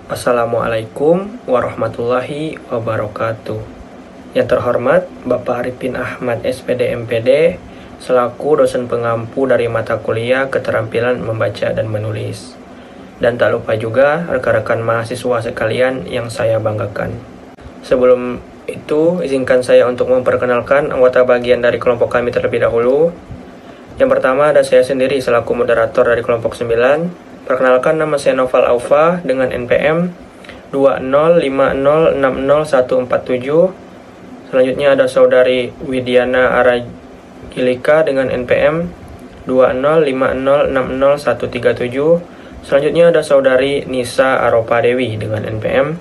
Assalamualaikum warahmatullahi wabarakatuh. Yang terhormat Bapak Arifin Ahmad SPD MPD selaku dosen pengampu dari mata kuliah keterampilan membaca dan menulis. Dan tak lupa juga rekan-rekan mahasiswa sekalian yang saya banggakan. Sebelum itu, izinkan saya untuk memperkenalkan anggota bagian dari kelompok kami terlebih dahulu. Yang pertama ada saya sendiri selaku moderator dari kelompok 9. Perkenalkan, nama saya Noval Aufa dengan NPM 205060147. Selanjutnya ada saudari Widiana Aragilika dengan NPM 205060137. Selanjutnya ada saudari Nisa Aropa Dewi dengan NPM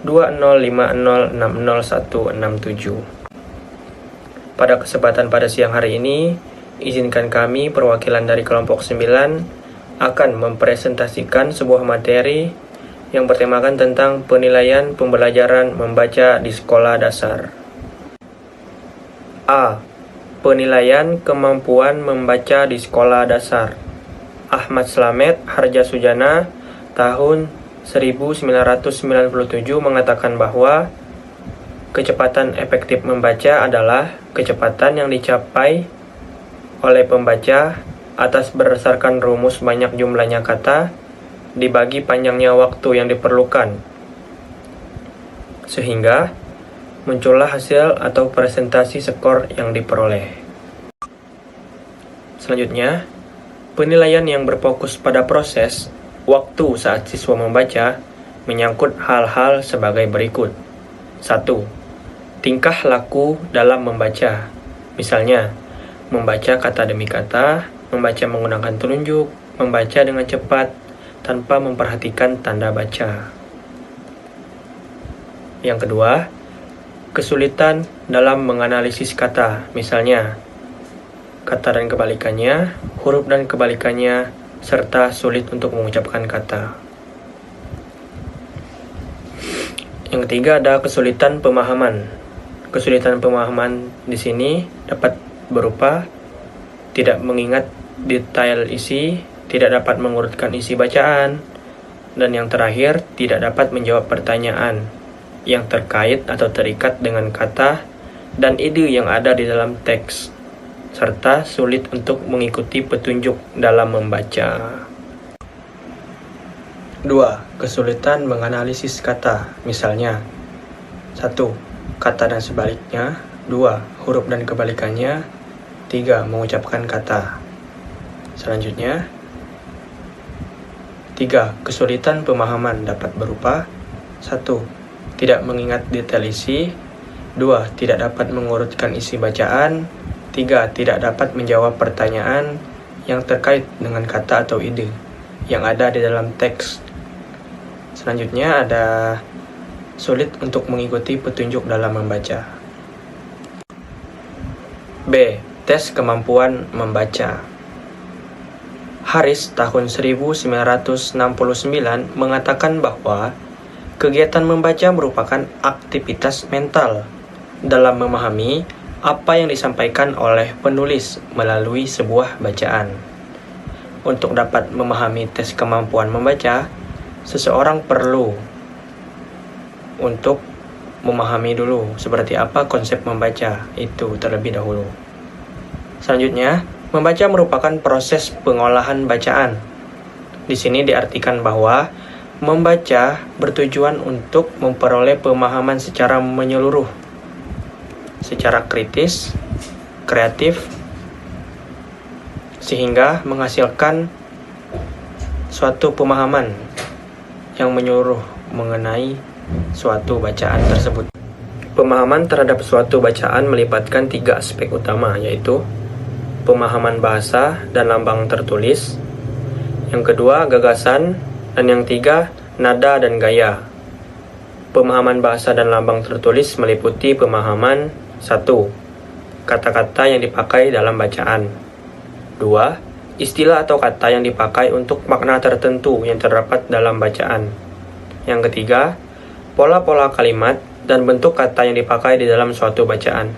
205060167. Pada kesempatan pada siang hari ini, izinkan kami perwakilan dari kelompok 9 akan mempresentasikan sebuah materi yang bertemakan tentang penilaian pembelajaran membaca di sekolah dasar. A. Penilaian kemampuan membaca di sekolah dasar. Ahmad Slamet Harjasujana tahun 1997 mengatakan bahwa kecepatan efektif membaca adalah kecepatan yang dicapai oleh pembaca atas berdasarkan rumus banyak jumlahnya kata dibagi panjangnya waktu yang diperlukan, sehingga muncullah hasil atau presentasi skor yang diperoleh. Selanjutnya, penilaian yang berfokus pada proses waktu saat siswa membaca menyangkut hal-hal sebagai berikut. 1. Tingkah laku dalam membaca. Misalnya, membaca kata demi kata, membaca menggunakan telunjuk, membaca dengan cepat tanpa memperhatikan tanda baca. Yang kedua, kesulitan dalam menganalisis kata, misalnya kata dan kebalikannya, huruf dan kebalikannya, serta sulit untuk mengucapkan kata. Yang ketiga ada kesulitan pemahaman. Kesulitan pemahaman di sini dapat berupa tidak mengingat detail isi, tidak dapat mengurutkan isi bacaan, dan yang terakhir, tidak dapat menjawab pertanyaan yang terkait atau terikat dengan kata dan ide yang ada di dalam teks, serta sulit untuk mengikuti petunjuk dalam membaca. 2. Kesulitan menganalisis kata, misalnya 1. Kata dan sebaliknya, 2. Huruf dan kebalikannya, 3. Mengucapkan kata. Selanjutnya, 3. Kesulitan pemahaman dapat berupa 1. Tidak mengingat detail isi, 2. Tidak dapat mengurutkan isi bacaan, 3. Tidak dapat menjawab pertanyaan yang terkait dengan kata atau ide yang ada di dalam teks. Selanjutnya ada sulit untuk mengikuti petunjuk dalam membaca. B. Tes kemampuan membaca. Haris tahun 1969 mengatakan bahwa kegiatan membaca merupakan aktivitas mental dalam memahami apa yang disampaikan oleh penulis melalui sebuah bacaan. Untuk dapat memahami tes kemampuan membaca, seseorang perlu untuk memahami dulu seperti apa konsep membaca itu terlebih dahulu. Selanjutnya, membaca merupakan proses pengolahan bacaan. Di sini diartikan bahwa membaca bertujuan untuk memperoleh pemahaman secara menyeluruh, secara kritis, kreatif, sehingga menghasilkan suatu pemahaman yang menyeluruh mengenai suatu bacaan tersebut. Pemahaman terhadap suatu bacaan melibatkan 3 aspek utama, yaitu pemahaman bahasa dan lambang tertulis, yang kedua gagasan, dan yang tiga nada dan gaya. Pemahaman bahasa dan lambang tertulis meliputi pemahaman 1. Kata-kata yang dipakai dalam bacaan. 2. Istilah atau kata yang dipakai untuk makna tertentu yang terdapat dalam bacaan. Yang ketiga, pola-pola kalimat dan bentuk kata yang dipakai di dalam suatu bacaan.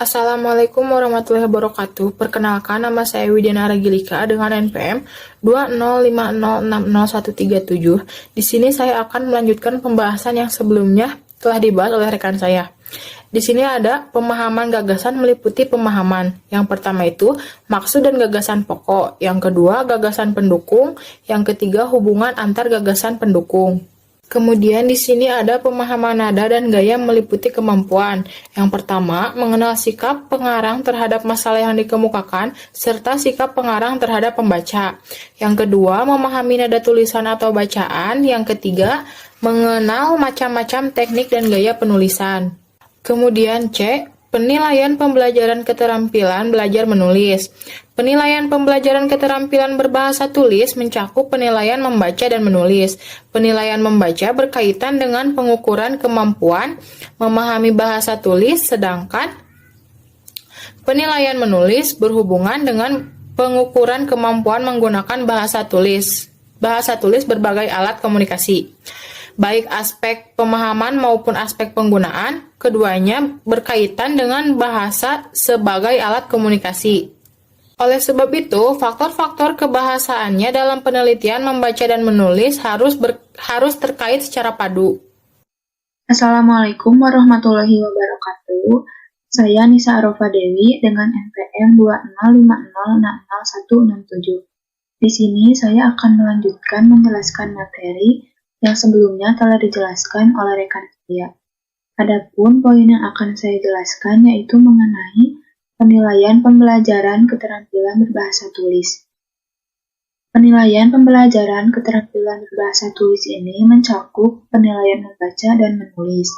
Assalamualaikum warahmatullahi wabarakatuh. Perkenalkan, nama saya Widiana Regilika dengan NPM 205060137. Di sini saya akan melanjutkan pembahasan yang sebelumnya telah dibahas oleh rekan saya. Di sini ada pemahaman gagasan meliputi pemahaman. Yang pertama itu maksud dan gagasan pokok. Yang kedua gagasan pendukung. Yang ketiga hubungan antar gagasan pendukung. Kemudian di sini ada pemahaman nada dan gaya meliputi kemampuan. Yang pertama, mengenal sikap pengarang terhadap masalah yang dikemukakan, serta sikap pengarang terhadap pembaca. Yang kedua, memahami nada tulisan atau bacaan. Yang ketiga, mengenal macam-macam teknik dan gaya penulisan. Kemudian C, penilaian pembelajaran keterampilan belajar menulis. Penilaian pembelajaran keterampilan berbahasa tulis mencakup penilaian membaca dan menulis. Penilaian membaca berkaitan dengan pengukuran kemampuan memahami bahasa tulis, sedangkan penilaian menulis berhubungan dengan pengukuran kemampuan menggunakan bahasa tulis. Bahasa tulis berbagai alat komunikasi. Baik aspek pemahaman maupun aspek penggunaan, keduanya berkaitan dengan bahasa sebagai alat komunikasi. Oleh sebab itu, faktor-faktor kebahasaannya dalam penelitian membaca dan menulis harus terkait secara padu. Assalamualaikum warahmatullahi wabarakatuh. Saya Nisa Arofa Dewi dengan NPM 205060167. Di sini saya akan melanjutkan menjelaskan materi yang sebelumnya telah dijelaskan oleh rekan saya. Adapun poin yang akan saya jelaskan yaitu mengenai penilaian pembelajaran keterampilan berbahasa tulis. Penilaian pembelajaran keterampilan berbahasa tulis ini mencakup penilaian membaca dan menulis.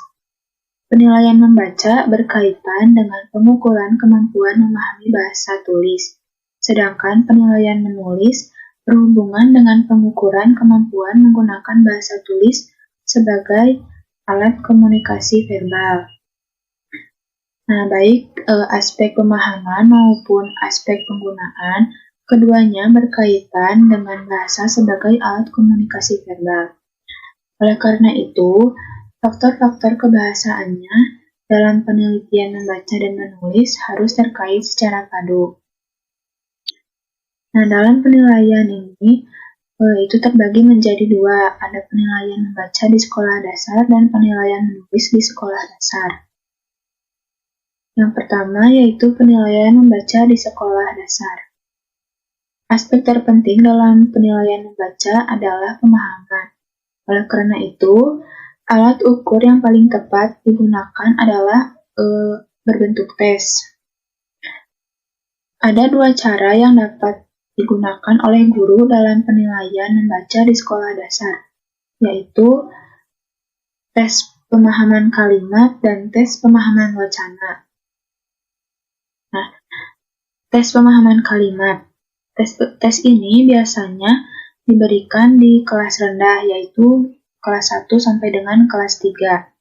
Penilaian membaca berkaitan dengan pengukuran kemampuan memahami bahasa tulis, sedangkan penilaian menulis berhubungan dengan pengukuran kemampuan menggunakan bahasa tulis sebagai alat komunikasi verbal. Nah, baik aspek pemahaman maupun aspek penggunaan, keduanya berkaitan dengan bahasa sebagai alat komunikasi verbal. Oleh karena itu, faktor-faktor kebahasaannya dalam penelitian membaca dan menulis harus terkait secara padu. Nah, dalam penilaian ini, itu terbagi menjadi dua, ada penilaian membaca di sekolah dasar dan penilaian menulis di sekolah dasar. Yang pertama yaitu penilaian membaca di sekolah dasar. Aspek terpenting dalam penilaian membaca adalah pemahaman. Oleh karena itu, alat ukur yang paling tepat digunakan adalah berbentuk tes. Ada dua cara yang dapat digunakan oleh guru dalam penilaian membaca di sekolah dasar, yaitu tes pemahaman kalimat dan tes pemahaman wacana. Nah, tes pemahaman kalimat. Tes ini biasanya diberikan di kelas rendah, yaitu kelas 1 sampai dengan kelas 3.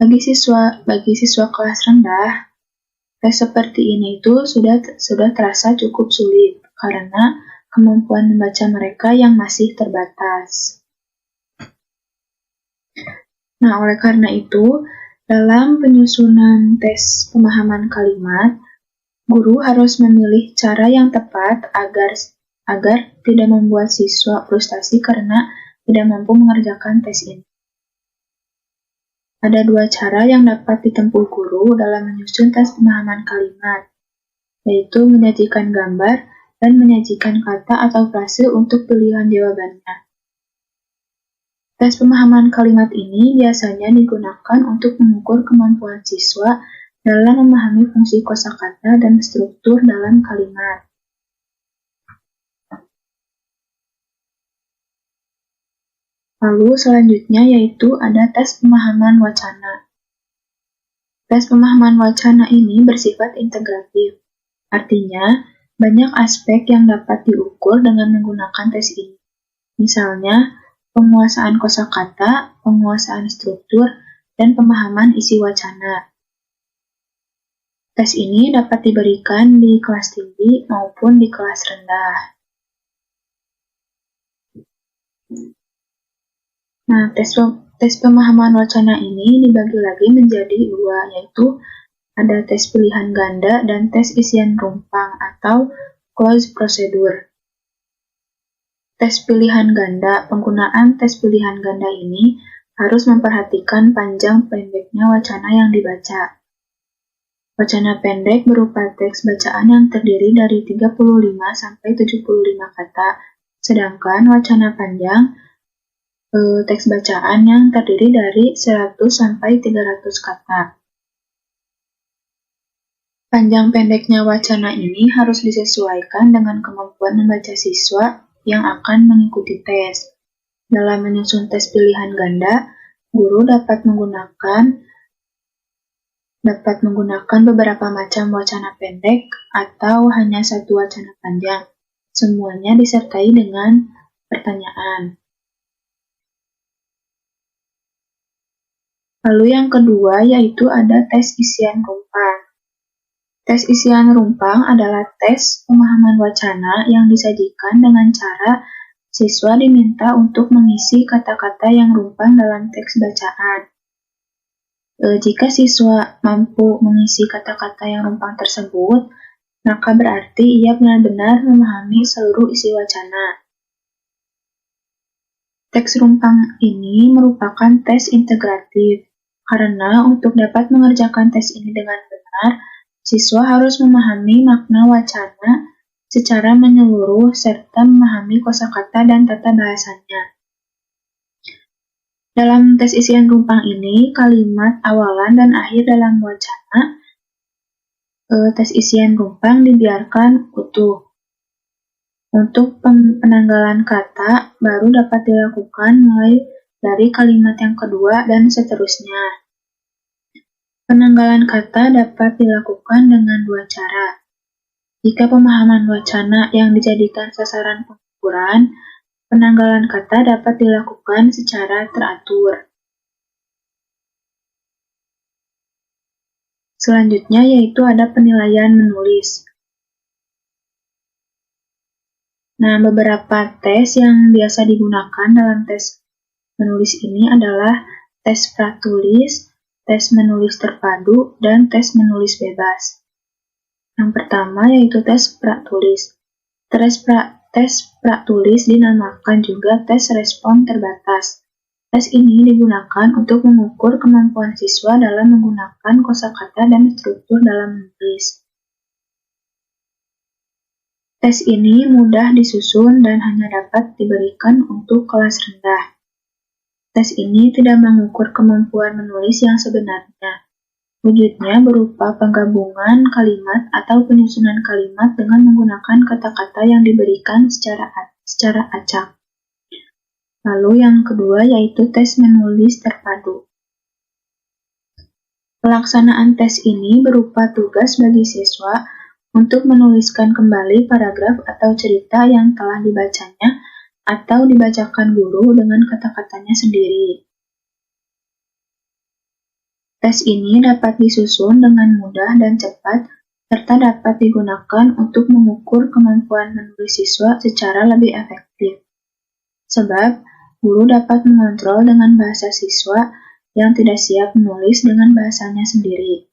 Bagi siswa kelas rendah, tes seperti ini itu sudah terasa cukup sulit karena kemampuan membaca mereka yang masih terbatas. Nah, oleh karena itu, dalam penyusunan tes pemahaman kalimat, guru harus memilih cara yang tepat agar tidak membuat siswa frustasi karena tidak mampu mengerjakan tes ini. Ada dua cara yang dapat ditempuh guru dalam menyusun tes pemahaman kalimat, yaitu menyajikan gambar dan menyajikan kata atau frase untuk pilihan jawabannya. Tes pemahaman kalimat ini biasanya digunakan untuk mengukur kemampuan siswa dalam memahami fungsi kosakata dan struktur dalam kalimat. Lalu selanjutnya yaitu ada tes pemahaman wacana. Tes pemahaman wacana ini bersifat integratif, artinya banyak aspek yang dapat diukur dengan menggunakan tes ini. Misalnya, penguasaan kosakata, penguasaan struktur, dan pemahaman isi wacana. Tes ini dapat diberikan di kelas tinggi maupun di kelas rendah. Nah, tes pemahaman wacana ini dibagi lagi menjadi dua, yaitu Ada tes pilihan ganda dan tes isian rumpang atau closed procedure. Tes pilihan ganda. Penggunaan tes pilihan ganda ini harus memperhatikan panjang pendeknya wacana yang dibaca. Wacana pendek berupa teks bacaan yang terdiri dari 35 sampai 75 kata, sedangkan wacana panjang teks bacaan yang terdiri dari 100 sampai 300 kata. Panjang pendeknya wacana ini harus disesuaikan dengan kemampuan membaca siswa yang akan mengikuti tes. Dalam menyusun tes pilihan ganda, guru dapat menggunakan beberapa macam wacana pendek atau hanya satu wacana panjang. Semuanya disertai dengan pertanyaan. Lalu yang kedua yaitu ada tes isian rumpang. Tes isian rumpang adalah tes pemahaman wacana yang disajikan dengan cara siswa diminta untuk mengisi kata-kata yang rumpang dalam teks bacaan. Jika siswa mampu mengisi kata-kata yang rumpang tersebut, maka berarti ia benar-benar memahami seluruh isi wacana. Teks rumpang ini merupakan tes integratif, karena untuk dapat mengerjakan tes ini dengan benar, siswa harus memahami makna wacana secara menyeluruh serta memahami kosakata dan tata bahasanya. Dalam tes isian rumpang ini, kalimat awalan dan akhir dalam wacana tes isian rumpang dibiarkan utuh. Untuk penanggalan kata baru dapat dilakukan mulai dari kalimat yang kedua dan seterusnya. Penanggalan kata dapat dilakukan dengan dua cara. Jika pemahaman wacana yang dijadikan sasaran pengukuran, penanggalan kata dapat dilakukan secara teratur. Selanjutnya yaitu ada penilaian menulis. Nah, beberapa tes yang biasa digunakan dalam tes menulis ini adalah tes pratulis, tes menulis terpadu, dan tes menulis bebas. Yang pertama yaitu tes pratulis. Tes pratulis dinamakan juga tes respon terbatas. Tes ini digunakan untuk mengukur kemampuan siswa dalam menggunakan kosakata dan struktur dalam menulis. Tes ini mudah disusun dan hanya dapat diberikan untuk kelas rendah. Tes ini tidak mengukur kemampuan menulis yang sebenarnya. Wujudnya berupa penggabungan kalimat atau penyusunan kalimat dengan menggunakan kata-kata yang diberikan secara acak. Lalu yang kedua yaitu tes menulis terpadu. Pelaksanaan tes ini berupa tugas bagi siswa untuk menuliskan kembali paragraf atau cerita yang telah dibacanya atau dibacakan guru dengan kata-katanya sendiri. Tes ini dapat disusun dengan mudah dan cepat, serta dapat digunakan untuk mengukur kemampuan menulis siswa secara lebih efektif. Sebab, guru dapat mengontrol dengan bahasa siswa yang tidak siap menulis dengan bahasanya sendiri.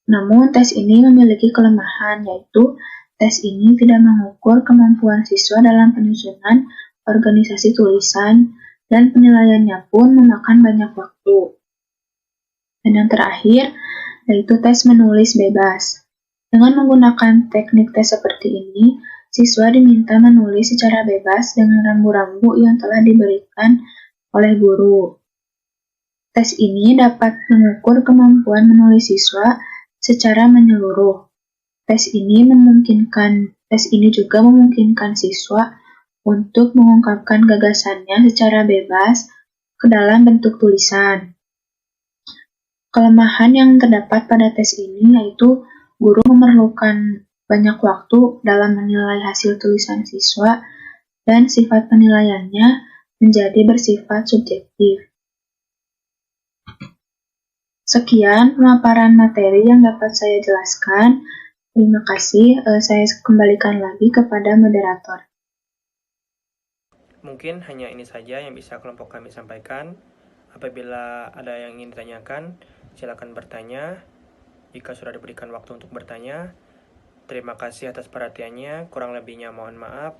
Namun, tes ini memiliki kelemahan, yaitu tes ini tidak mengukur kemampuan siswa dalam penyusunan organisasi tulisan, dan penilaiannya pun memakan banyak waktu. Dan yang terakhir, yaitu tes menulis bebas. Dengan menggunakan teknik tes seperti ini, siswa diminta menulis secara bebas dengan rambu-rambu yang telah diberikan oleh guru. Tes ini dapat mengukur kemampuan menulis siswa secara menyeluruh. Tes ini juga memungkinkan siswa untuk mengungkapkan gagasannya secara bebas ke dalam bentuk tulisan. Kelemahan yang terdapat pada tes ini yaitu guru memerlukan banyak waktu dalam menilai hasil tulisan siswa dan sifat penilaiannya menjadi bersifat subjektif. Sekian pemaparan materi yang dapat saya jelaskan. Terima kasih, saya kembalikan lagi kepada moderator. Mungkin hanya ini saja yang bisa kelompok kami sampaikan. Apabila ada yang ingin ditanyakan, silakan bertanya. jika sudah diberikan waktu untuk bertanya. Terima kasih atas perhatiannya, kurang lebihnya mohon maaf.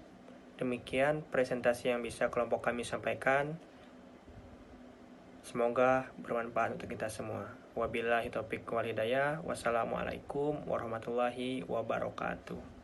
Demikian presentasi yang bisa kelompok kami sampaikan. Semoga bermanfaat untuk kita semua. Wabillahi taufiq wal hidayah. Wassalamualaikum warahmatullahi wabarakatuh.